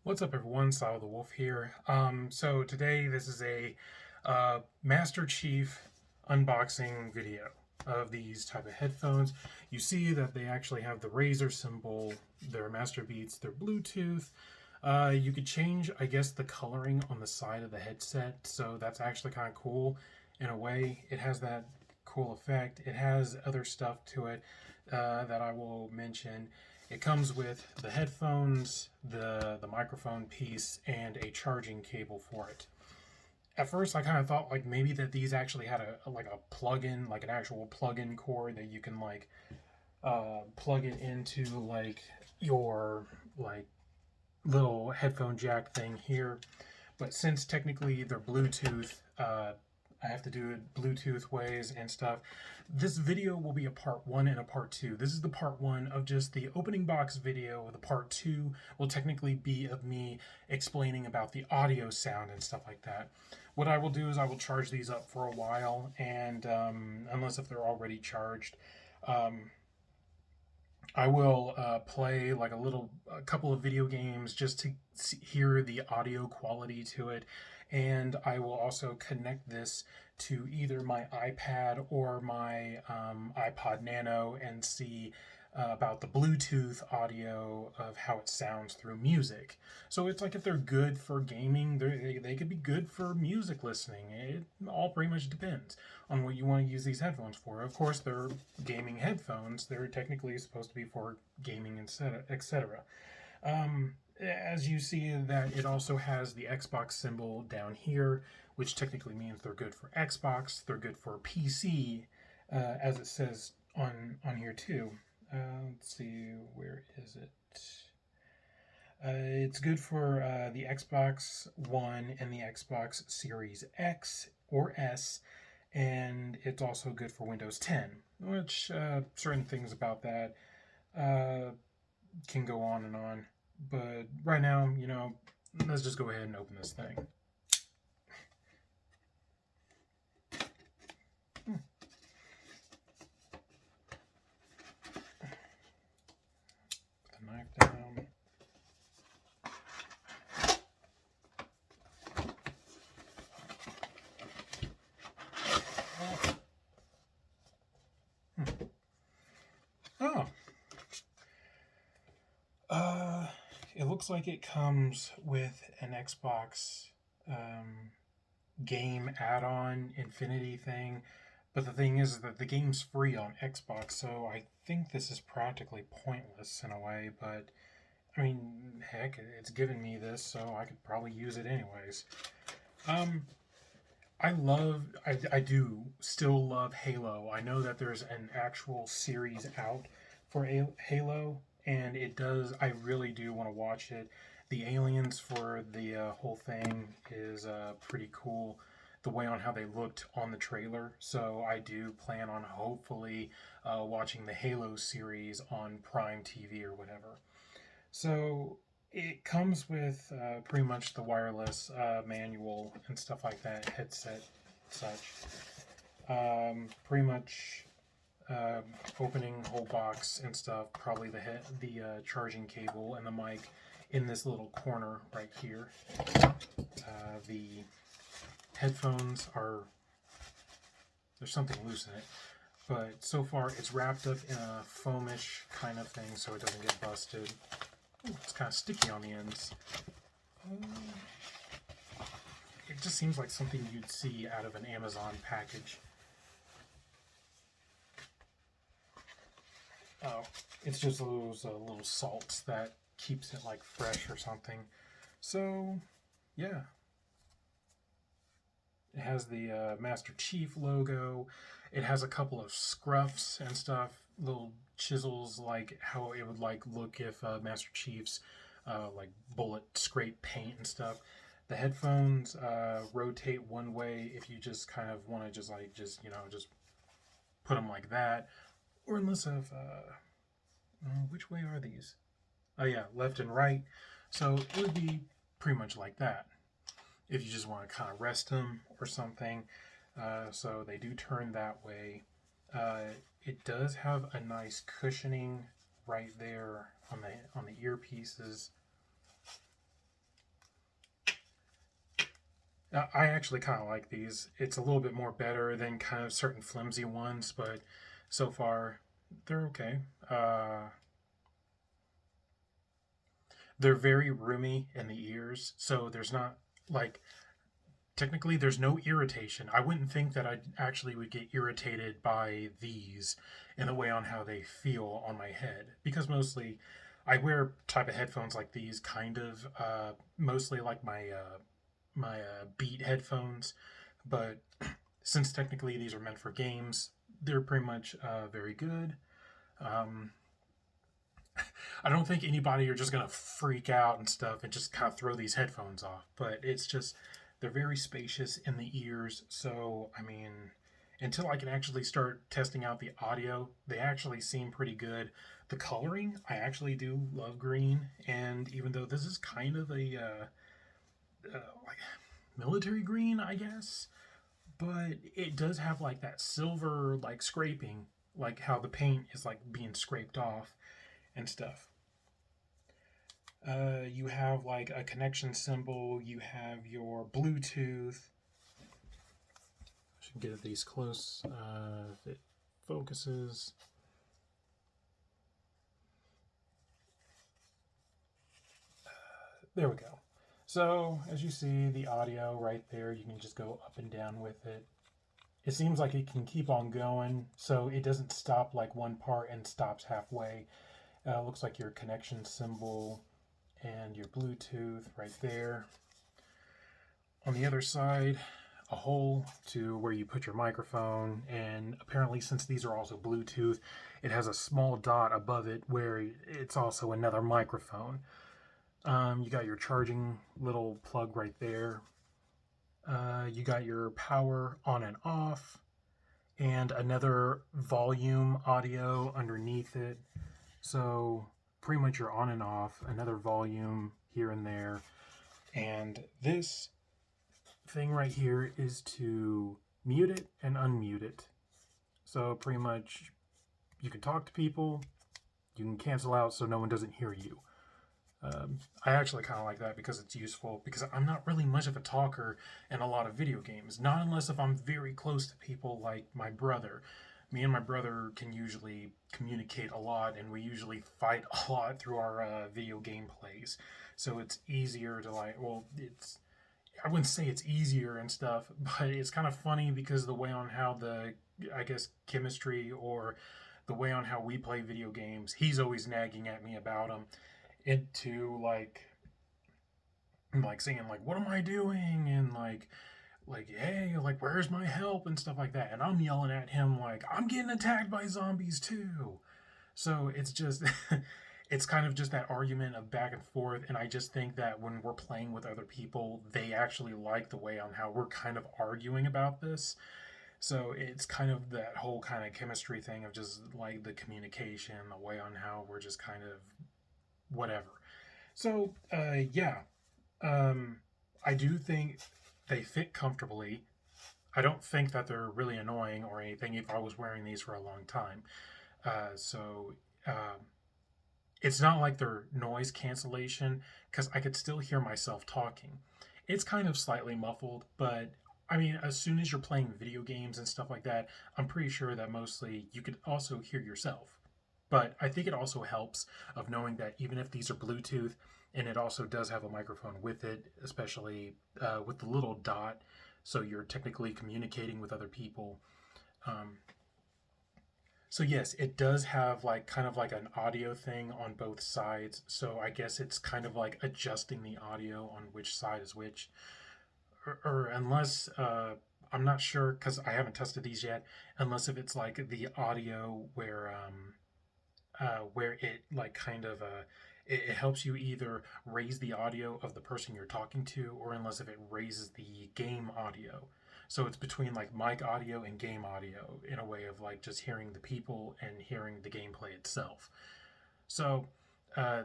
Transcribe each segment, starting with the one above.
What's up, everyone? Silo the Wolf here. So today this is a Master Chief unboxing video of these type of headphones. You see that they actually have the Razer symbol. They're Master Beats. They're Bluetooth. You could change, I guess, the coloring on the side of the headset, so that's actually kind of cool in a way. It has that cool effect. It has other stuff to it that I will mention. It comes with the headphones, the microphone piece, and a charging cable for it. At first, I kind of thought like maybe that these actually had a plug-in, like an actual plug-in cord that you can like plug it into like your like little headphone jack thing here. But since technically they're Bluetooth, I have to do it Bluetooth ways and stuff. This video will be a part one and a part two. This is the part one of just the opening box video. The part two will technically be of me explaining about the audio sound and stuff like that. What I will do is I will charge these up for a while, and unless if they're already charged, um, I will play like a couple of video games just to hear the audio quality to it, and I will also connect this to either my iPad or my iPod Nano and see about the Bluetooth audio of how it sounds through music. So it's like if they're good for gaming, they could be good for music listening. It all pretty much depends on what you want to use these headphones for. Of course, they're gaming headphones. They're technically supposed to be for gaming, etc. As you see that it also has the Xbox symbol down here, which technically means they're good for Xbox. They're good for PC, as it says on here too. Let's see, where is it? It's good for the Xbox One and the Xbox Series X or S, and it's also good for Windows 10, which certain things about that uh, can go on and on. But right now, let's just go ahead and open this thing. Put the knife down. Oh, uh, it looks like it comes with an Xbox game add-on Infinity thing. But the thing is that the game's free on Xbox, so I think this is practically pointless in a way. But I mean, heck, it's given me this, so I could probably use it anyways. Um, I do still love Halo. I know that there's an actual series out for Halo, and I really do want to watch it. The aliens for the whole thing is pretty cool, the way on how they looked on the trailer. So I do plan on hopefully watching the Halo series on Prime TV or whatever. So it comes with pretty much the wireless manual and stuff like that, headset, such. Pretty much opening whole box and stuff. Probably the charging cable and the mic in this little corner right here. The headphones are there's something loose in it, but so far it's wrapped up in a foamish kind of thing so it doesn't get busted. Ooh, it's kind of sticky on the ends. It just seems like something you'd see out of an Amazon package. Oh, it's just those little salts that keeps it like fresh or something. So, yeah, it has the Master Chief logo. It has a couple of scruffs and stuff, little chisels, like how it would like look if Master Chief's like bullet scrape paint and stuff. The headphones rotate one way if you just kind of want to just put them like that, or unless of which way are these? Oh yeah, left and right. So it would be pretty much like that if you just want to kind of rest them or something. So they do turn that way. It does have a nice cushioning right there on the earpieces. I actually kind of like these. It's a little bit more better than kind of certain flimsy ones, but so far they're okay. They're very roomy in the ears, so there's not like technically there's no irritation. I wouldn't think that I actually would get irritated by these in the way on how they feel on my head because mostly I wear type of headphones like these kind of mostly like my Beat headphones, but since technically these are meant for games, they're pretty much very good. Um, I don't think anybody are just gonna freak out and stuff and just kind of throw these headphones off, but it's just they're very spacious in the ears. So I mean, until I can actually start testing out the audio, they actually seem pretty good. The coloring, I actually do love green, and even though this is kind of a like military green, I guess, but it does have like that silver like scraping, like how the paint is like being scraped off and stuff. You have like a connection symbol. You have your Bluetooth. I should get these close if it focuses. There we go. So as you see, the audio right there, you can just go up and down with it. It seems like it can keep on going, so it doesn't stop like one part and stops halfway. Looks like your connection symbol and your Bluetooth right there. On the other side, a hole to where you put your microphone, and apparently since these are also Bluetooth, it has a small dot above it where it's also another microphone. You got your charging little plug right there. You got your power on and off, and another volume audio underneath it. So pretty much you're on and off, another volume here and there. And this thing right here is to mute it and unmute it. So pretty much you can talk to people, you can cancel out so no one doesn't hear you. I actually kind of like that because it's useful because I'm not really much of a talker in a lot of video games. Not unless if I'm very close to people like my brother. Me and my brother can usually communicate a lot and we usually fight a lot through our video game plays. So it's easier to like, well, it's, I wouldn't say it's easier and stuff, but it's kind of funny because the way on how the, I guess, chemistry or the way on how we play video games, he's always nagging at me about them into like saying like what am I doing and like hey like where's my help and stuff like that and I'm yelling at him like I'm getting attacked by zombies too. So it's just it's kind of just that argument of back and forth, and I just think that when we're playing with other people they actually like the way on how we're kind of arguing about this. So it's kind of that whole kind of chemistry thing of just like the communication, the way on how we're just kind of whatever. So, yeah, um, I do think they fit comfortably. I don't think that they're really annoying or anything if I was wearing these for a long time. So, it's not like they're noise cancellation because I could still hear myself talking. It's kind of slightly muffled, but I mean, as soon as you're playing video games and stuff like that, I'm pretty sure that mostly you could also hear yourself. But I think it also helps of knowing that even if these are Bluetooth, and it also does have a microphone with it, especially with the little dot, so you're technically communicating with other people. Um, so yes, it does have like kind of like an audio thing on both sides. So I guess it's kind of like adjusting the audio on which side is which, or unless I'm not sure because I haven't tested these yet. Unless if it's like the audio where it like kind of it helps you either raise the audio of the person you're talking to, or unless if it raises the game audio. So it's between like mic audio and game audio in a way of like just hearing the people and hearing the gameplay itself. So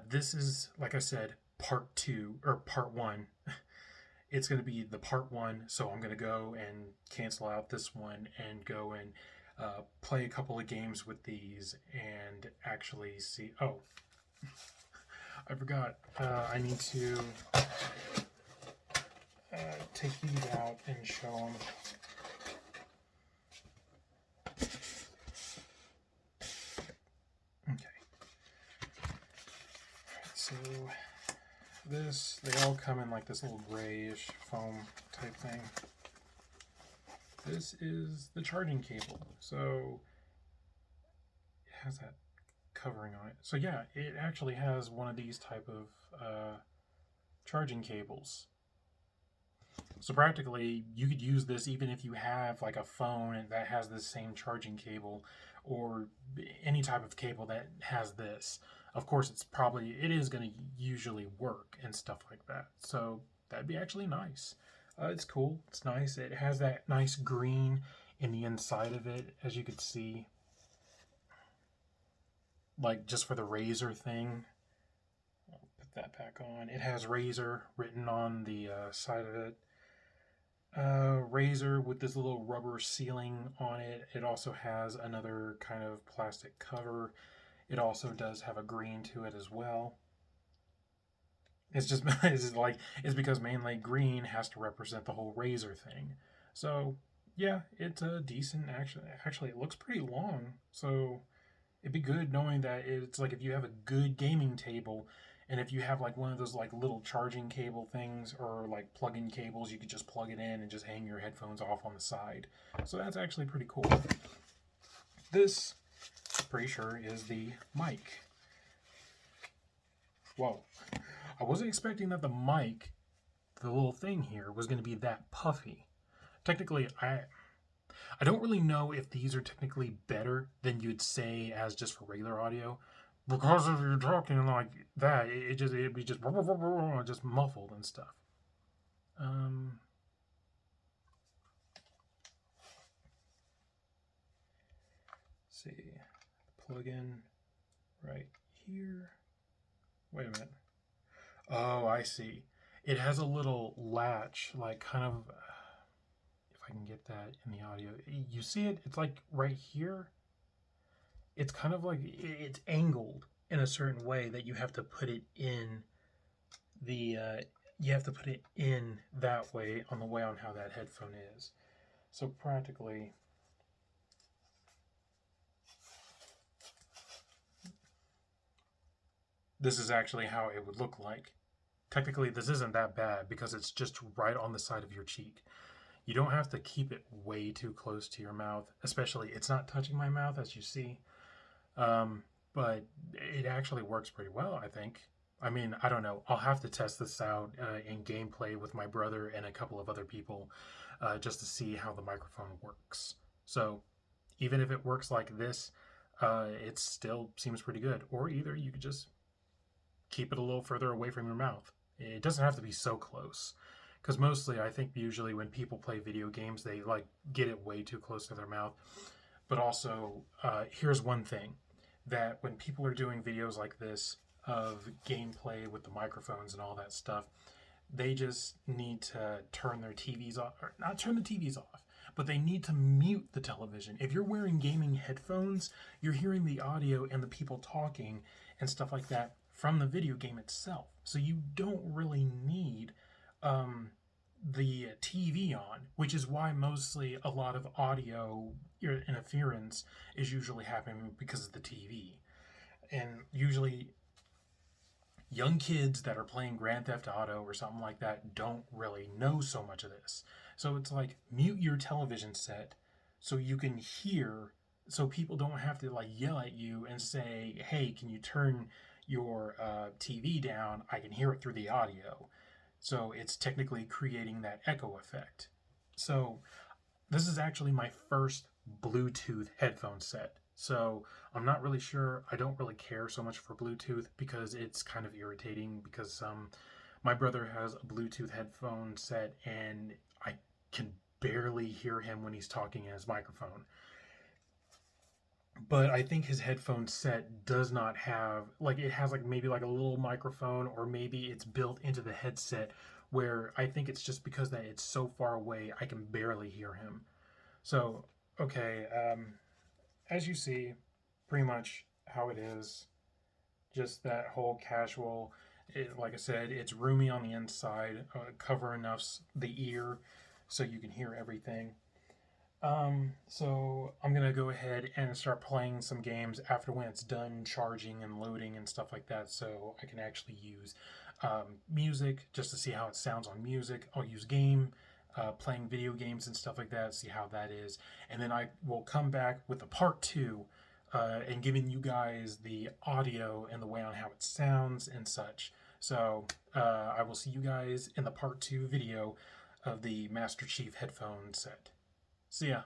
this is like I said, part two or part one. It's going to be the part one. So I'm going to go and cancel out this one and go and play a couple of games with these and actually see. Oh, I forgot. I need to. take these out and show them. Okay. So this, they all come in like this little grayish foam type thing. This is the charging cable. So it has that covering on it. So yeah, it actually has one of these type of charging cables. So practically you could use this even if you have like a phone that has the same charging cable, or any type of cable that has this. Of course, it is going to usually work and stuff like that. So that'd be actually nice. It's cool. It's nice. It has that nice green in the inside of it, as you could see. Like just for the Razer thing. I'll put that back on. It has Razer written on the side of it. Razer with this little rubber sealing on it. It also has another kind of plastic cover. It also does have a green to it as well. It's just it's because mainly green has to represent the whole Razer thing. So yeah, it's a decent actually it looks pretty long. So it'd be good knowing that it's like if you have a good gaming table, and if you have like one of those like little charging cable things or like plug-in cables, you could just plug it in and just hang your headphones off on the side. So that's actually pretty cool. This, I'm pretty sure, is the mic. Whoa. I wasn't expecting that the mic, the little thing here, was going to be that puffy. Technically, I don't really know if these are technically better than you'd say as just for regular audio. Because if you're talking like that, it'd be just muffled and stuff. Let's see, plug in right here. Wait a minute. Oh, I see. It has a little latch, like kind of. If I can get that in the audio, you see it. It's like right here. It's kind of like it's angled in a certain way that you have to put it in the you have to put it in that way on the way on how that headphone is. So practically this is actually how it would look like. Technically this isn't that bad because it's just right on the side of your cheek. You don't have to keep it way too close to your mouth, especially it's not touching my mouth as you see. But it actually works pretty well, I think. I mean, I don't know. I'll have to test this out in gameplay with my brother and a couple of other people just to see how the microphone works. So even if it works like this, it still seems pretty good. Or either you could just keep it a little further away from your mouth. It doesn't have to be so close. Because mostly, I think usually when people play video games, they like get it way too close to their mouth. But also, here's one thing, that when people are doing videos like this of gameplay with the microphones and all that stuff, they just need to turn their TVs off, or not turn the TVs off, but they need to mute the television. If you're wearing gaming headphones, you're hearing the audio and the people talking and stuff like that from the video game itself. So you don't really need the TV on, which is why mostly a lot of audio interference is usually happening because of the TV. And usually young kids that are playing Grand Theft Auto or something like that don't really know so much of this. So it's like mute your television set so you can hear, so people don't have to like yell at you and say, hey, can you turn your TV down? I can hear it through the audio. So it's technically creating that echo effect. So this is actually my first Bluetooth headphone set. So I'm not really sure. I don't really care so much for Bluetooth because it's kind of irritating because my brother has a Bluetooth headphone set and I can barely hear him when he's talking in his microphone. But I think his headphone set does not have, like, it has like maybe like a little microphone, or maybe it's built into the headset where I think it's just because that it's so far away I can barely hear him. So okay, as you see, pretty much how it is, just that whole casual, Like I said, it's roomy on the inside, cover enough the ear so you can hear everything. So I'm gonna go ahead and start playing some games after when it's done charging and loading and stuff like that, so I can actually use music just to see how it sounds on music. I'll use playing video games and stuff like that, see how that is, and then I will come back with a part two, and giving you guys the audio and the way on how it sounds and such. So I will see you guys in the part two video of the Master Chief headphone set. See ya.